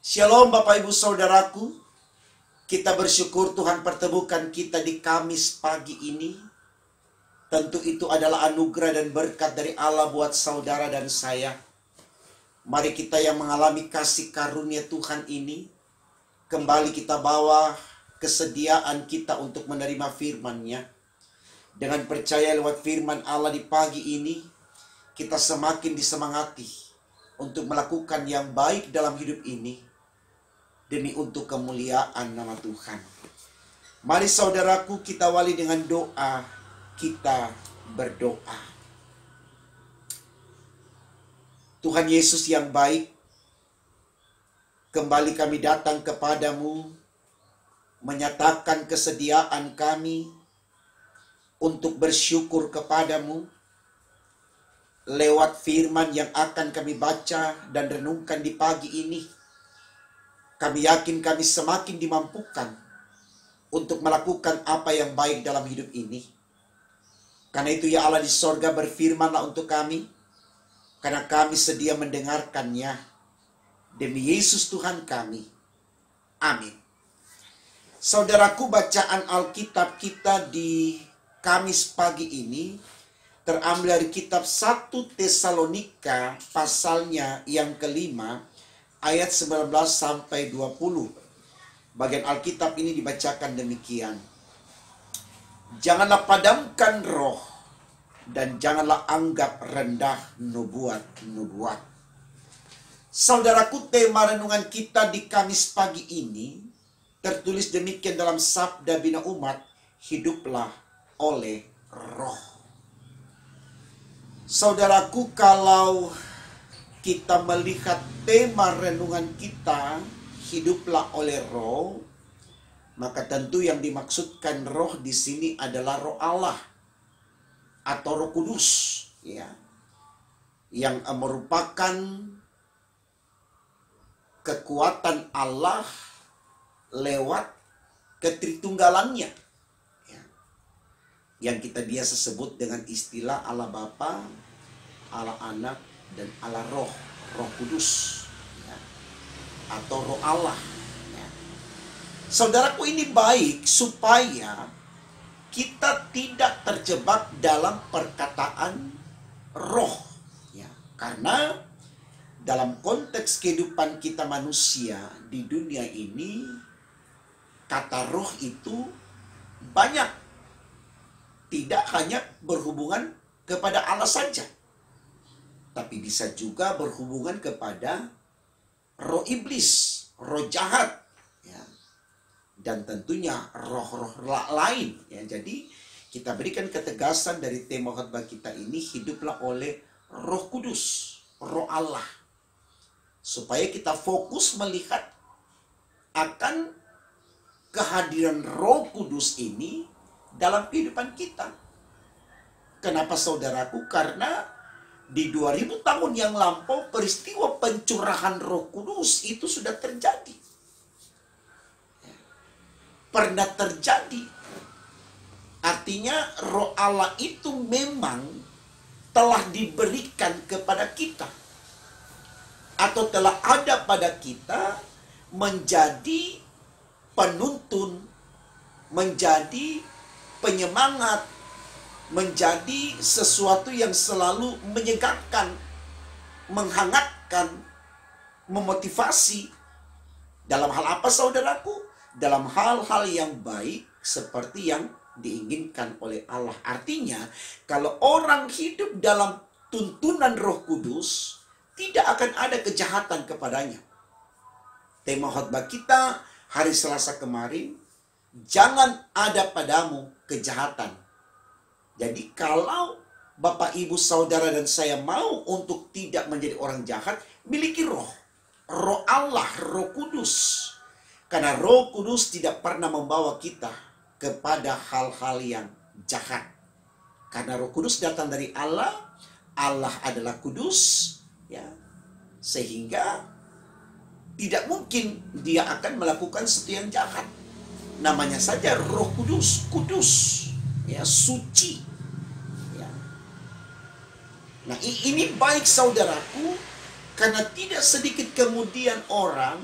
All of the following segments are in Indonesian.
Shalom Bapak Ibu Saudaraku. Kita bersyukur Tuhan pertemukan kita di Kamis pagi ini. Tentu itu adalah anugerah dan berkat dari Allah buat saudara dan saya. Mari kita yang mengalami kasih karunia Tuhan ini, kembali kita bawa kesediaan kita untuk menerima firman-Nya. Dengan percaya lewat firman Allah di pagi ini, kita semakin disemangati untuk melakukan yang baik dalam hidup ini, demi untuk kemuliaan nama Tuhan. Mari saudaraku, kita awali dengan doa. Kita berdoa. Tuhan Yesus yang baik, kembali kami datang kepadamu, menyatakan kesediaan kami untuk bersyukur kepadamu lewat firman yang akan kami baca dan renungkan di pagi ini. Kami yakin kami semakin dimampukan untuk melakukan apa yang baik dalam hidup ini. Karena itu ya Allah di sorga, berfirmanlah untuk kami, karena kami sedia mendengarkannya. Demi Yesus Tuhan kami. Amin. Saudaraku, bacaan Alkitab kita di Kamis pagi ini terambil dari kitab 1 Tesalonika pasalnya yang kelima, ayat 19 sampai 20. Bagian Alkitab ini dibacakan demikian. Janganlah padamkan roh, dan janganlah anggap rendah nubuat. Saudaraku, tema renungan kita di Kamis pagi ini tertulis demikian dalam Sabda Bina Umat, hiduplah oleh roh. Saudaraku, kalau kita melihat tema renungan kita, hiduplah oleh roh, maka tentu yang dimaksudkan roh di sini adalah roh Allah atau Roh Kudus, ya, yang merupakan kekuatan Allah lewat ketritunggalannya, ya, yang kita biasa sebut dengan istilah Allah Bapa, Allah Anak, dan Allah Roh Kudus, ya, atau Roh Allah, ya. Saudaraku, ini baik supaya kita tidak terjebak dalam perkataan roh, ya. Karena dalam konteks kehidupan kita manusia di dunia ini, kata roh itu banyak, tidak hanya berhubungan kepada Allah saja, tapi bisa juga berhubungan kepada roh iblis, roh jahat, ya, dan tentunya roh-roh lain, ya. Jadi kita berikan ketegasan dari tema khotbah kita ini, hiduplah oleh Roh Kudus, Roh Allah, supaya kita fokus melihat akan kehadiran Roh Kudus ini dalam kehidupan kita. Kenapa saudaraku? Karena di 2000 tahun yang lampau, peristiwa pencurahan Roh Kudus itu sudah terjadi. Pernah terjadi. Artinya Roh Allah itu memang telah diberikan kepada kita, atau telah ada pada kita, menjadi penuntun, menjadi penyemangat, menjadi sesuatu yang selalu menyegarkan, menghangatkan, memotivasi. Dalam hal apa saudaraku? Dalam hal-hal yang baik seperti yang diinginkan oleh Allah. Artinya, kalau orang hidup dalam tuntunan Roh Kudus, tidak akan ada kejahatan kepadanya. Tema khotbah kita hari Selasa kemarin, jangan ada padamu kejahatan. Jadi kalau Bapak, Ibu, Saudara, dan saya mau untuk tidak menjadi orang jahat, miliki roh. Roh Allah, Roh Kudus. Karena Roh Kudus tidak pernah membawa kita kepada hal-hal yang jahat. Karena Roh Kudus datang dari Allah. Allah adalah kudus, ya. Sehingga tidak mungkin dia akan melakukan sesuatu yang jahat. Namanya saja Roh Kudus, kudus, ya, suci, ya. Nah, ini baik saudaraku, karena tidak sedikit kemudian orang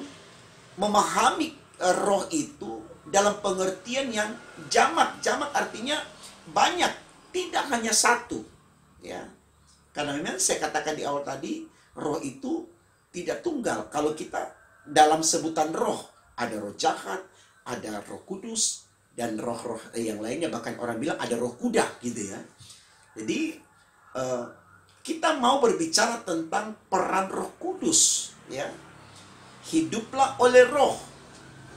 memahami roh itu dalam pengertian yang jamak. Jamak artinya banyak, tidak hanya satu. Ya, karena memang saya katakan di awal tadi, roh itu tidak tunggal. Kalau kita dalam sebutan roh, ada roh jahat, ada roh kudus, dan roh-roh yang lainnya. Bahkan orang bilang ada roh kuda gitu ya. Jadi kita mau berbicara tentang peran Roh Kudus, ya. Hiduplah oleh Roh.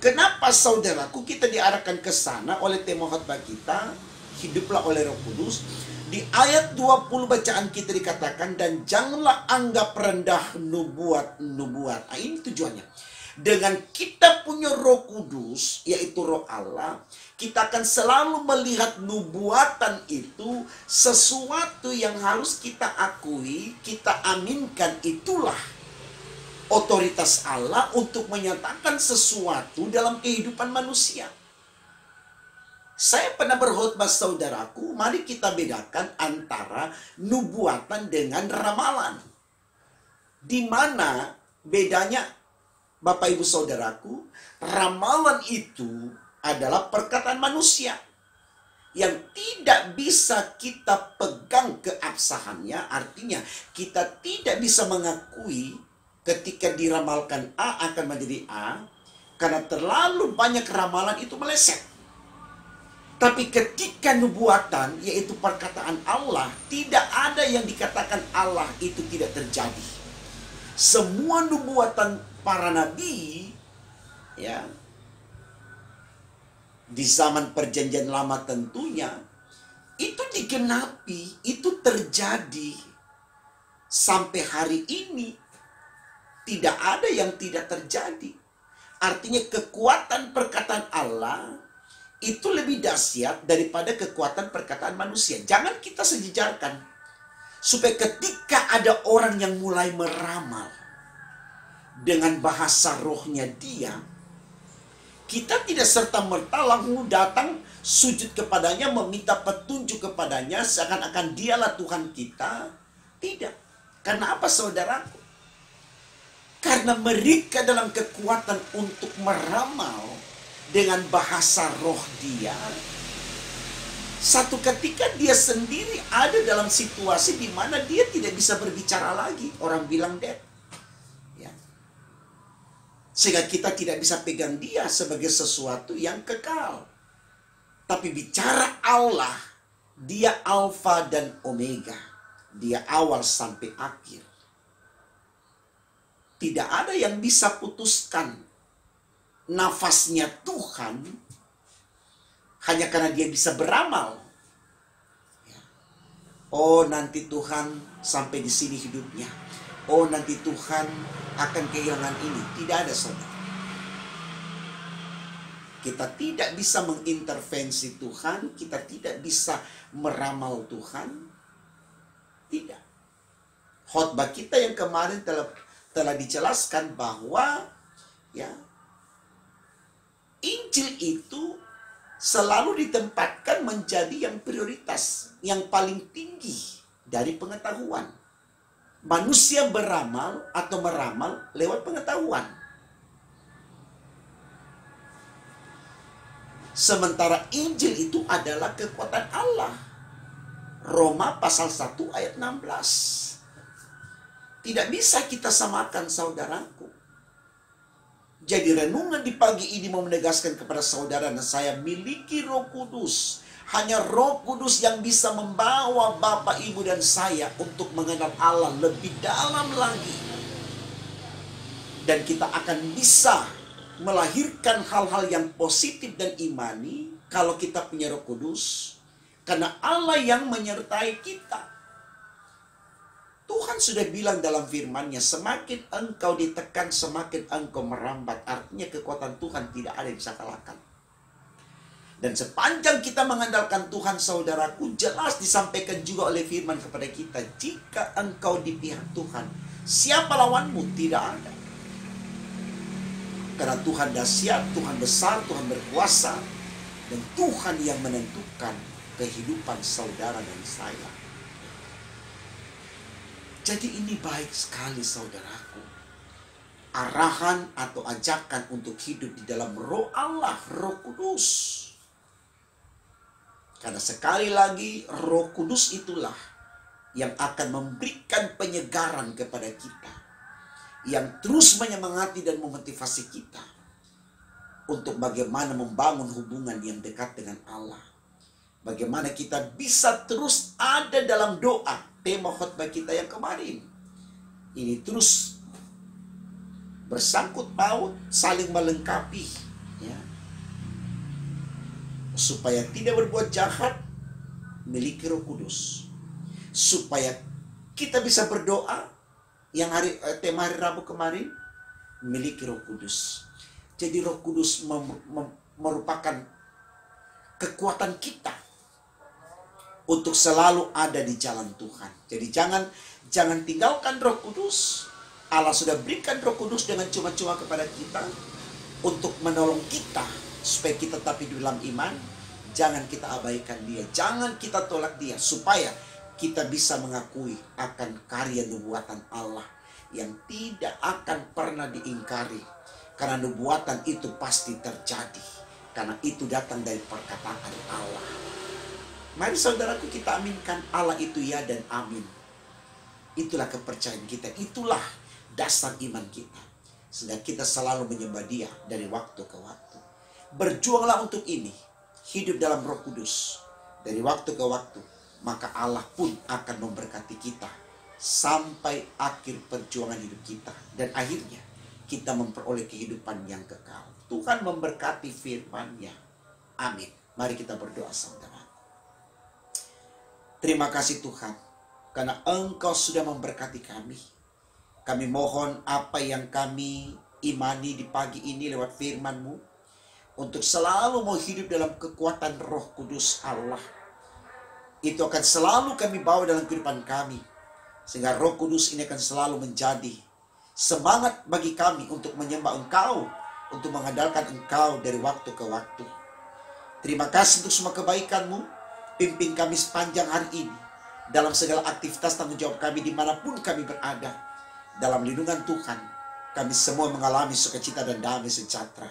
Kenapa saudaraku kita diarahkan ke sana oleh tema khotbah kita, hiduplah oleh Roh Kudus? Di ayat 20 bacaan kita dikatakan, dan janganlah anggap rendah nubuat-nubuat. Nah, ini tujuannya. Dengan kita punya Roh Kudus, yaitu Roh Allah, kita akan selalu melihat nubuatan itu sesuatu yang harus kita akui, kita aminkan. Itulah otoritas Allah untuk menyatakan sesuatu dalam kehidupan manusia. Saya pernah berkhotbah, saudaraku, mari kita bedakan antara nubuatan dengan ramalan. Di mana bedanya, Bapak Ibu Saudaraku? Ramalan itu adalah perkataan manusia yang tidak bisa kita pegang keabsahannya. Artinya kita tidak bisa mengakui ketika diramalkan A akan menjadi A, karena terlalu banyak ramalan itu meleset. Tapi ketika nubuatan, yaitu perkataan Allah, tidak ada yang dikatakan Allah itu tidak terjadi. Semua nubuatan para nabi, ya, di zaman perjanjian lama tentunya, itu digenapi, itu terjadi. Sampai hari ini, tidak ada yang tidak terjadi. Artinya kekuatan perkataan Allah itu lebih dahsyat daripada kekuatan perkataan manusia. Jangan kita sejajarkan. Supaya ketika ada orang yang mulai meramal dengan bahasa rohnya dia, kita tidak serta-merta langsung datang sujud kepadanya, meminta petunjuk kepadanya, seakan-akan dialah Tuhan kita. Tidak. Karena apa, saudaraku? Karena mereka dalam kekuatan untuk meramal dengan bahasa roh dia, satu ketika dia sendiri ada dalam situasi di mana dia tidak bisa berbicara lagi. Orang bilang dead. Sehingga kita tidak bisa pegang dia sebagai sesuatu yang kekal. Tapi bicara Allah, dia Alfa dan Omega. Dia awal sampai akhir. Tidak ada yang bisa putuskan nafasnya Tuhan hanya karena dia bisa beramal. Oh, nanti Tuhan sampai di sini hidupnya. Oh, nanti Tuhan akan kehilangan ini. Tidak ada, saudara. Kita tidak bisa mengintervensi Tuhan. Kita tidak bisa meramal Tuhan. Tidak. Khotbah kita yang kemarin telah dijelaskan bahwa ya, Injil itu selalu ditempatkan menjadi yang prioritas, yang paling tinggi dari pengetahuan. Manusia beramal atau meramal lewat pengetahuan. Sementara Injil itu adalah kekuatan Allah. Roma pasal 1 ayat 16. Tidak bisa kita samakan, saudaraku. Jadi renungan di pagi ini mau menegaskan kepada saudara dan saya, miliki Roh Kudus. Hanya Roh Kudus yang bisa membawa Bapak, Ibu, dan saya untuk mengenal Allah lebih dalam lagi. Dan kita akan bisa melahirkan hal-hal yang positif dan imani kalau kita punya Roh Kudus. Karena Allah yang menyertai kita. Tuhan sudah bilang dalam firman-Nya, semakin engkau ditekan, semakin engkau merambat. Artinya kekuatan Tuhan tidak ada yang bisa kalahkan. Dan sepanjang kita mengandalkan Tuhan, saudaraku, jelas disampaikan juga oleh firman kepada kita, jika engkau di pihak Tuhan, siapa lawanmu? Tidak ada. Karena Tuhan dahsyat, Tuhan besar, Tuhan berkuasa, dan Tuhan yang menentukan kehidupan saudara dan saya. Jadi ini baik sekali, saudaraku. arahan atau ajakan untuk hidup di dalam Roh Allah, Roh Kudus. Karena sekali lagi Roh Kudus itulah yang akan memberikan penyegaran kepada kita, yang terus menyemangati dan memotivasi kita untuk bagaimana membangun hubungan yang dekat dengan Allah. Bagaimana kita bisa terus ada dalam doa. Tema khotbah kita yang kemarin ini terus bersangkut paut, saling melengkapi, ya. Supaya tidak berbuat jahat, miliki Roh Kudus. Supaya kita bisa berdoa, yang tema hari Rabu kemarin, miliki Roh Kudus. Jadi Roh Kudus merupakan kekuatan kita untuk selalu ada di jalan Tuhan. Jadi jangan tinggalkan Roh Kudus. Allah sudah berikan Roh Kudus dengan cuma-cuma kepada kita untuk menolong kita supaya kita tetap di dalam iman. Jangan kita abaikan dia, jangan kita tolak dia, supaya kita bisa mengakui akan karya nubuatan Allah yang tidak akan pernah diingkari. Karena nubuatan itu pasti terjadi, karena itu datang dari perkataan Allah. Mari saudaraku, kita aminkan Allah itu ya dan amin. Itulah kepercayaan kita, itulah dasar iman kita, sehingga kita selalu menyembah dia dari waktu ke waktu. Berjuanglah untuk ini, hidup dalam Roh Kudus dari waktu ke waktu, maka Allah pun akan memberkati kita sampai akhir perjuangan hidup kita, dan akhirnya kita memperoleh kehidupan yang kekal. Tuhan memberkati firman-Nya. Amin. Mari kita berdoa saudara. Terima kasih Tuhan, karena Engkau sudah memberkati kami. Kami mohon apa yang kami imani di pagi ini lewat firman-Mu, untuk selalu mau hidup dalam kekuatan Roh Kudus Allah. Itu akan selalu kami bawa dalam kehidupan kami, sehingga Roh Kudus ini akan selalu menjadi semangat bagi kami untuk menyembah Engkau, untuk mengandalkan Engkau dari waktu ke waktu. Terima kasih untuk semua kebaikan-Mu. Pimpin kami sepanjang hari ini dalam segala aktivitas tanggung jawab kami dimanapun kami berada. Dalam lindungan Tuhan, kami semua mengalami sukacita dan damai sejahtera.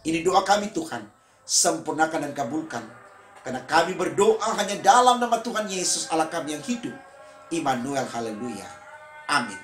Ini doa kami Tuhan, sempurnakan dan kabulkan. Karena kami berdoa hanya dalam nama Tuhan Yesus Allah kami yang hidup. Immanuel, haleluya. Amin.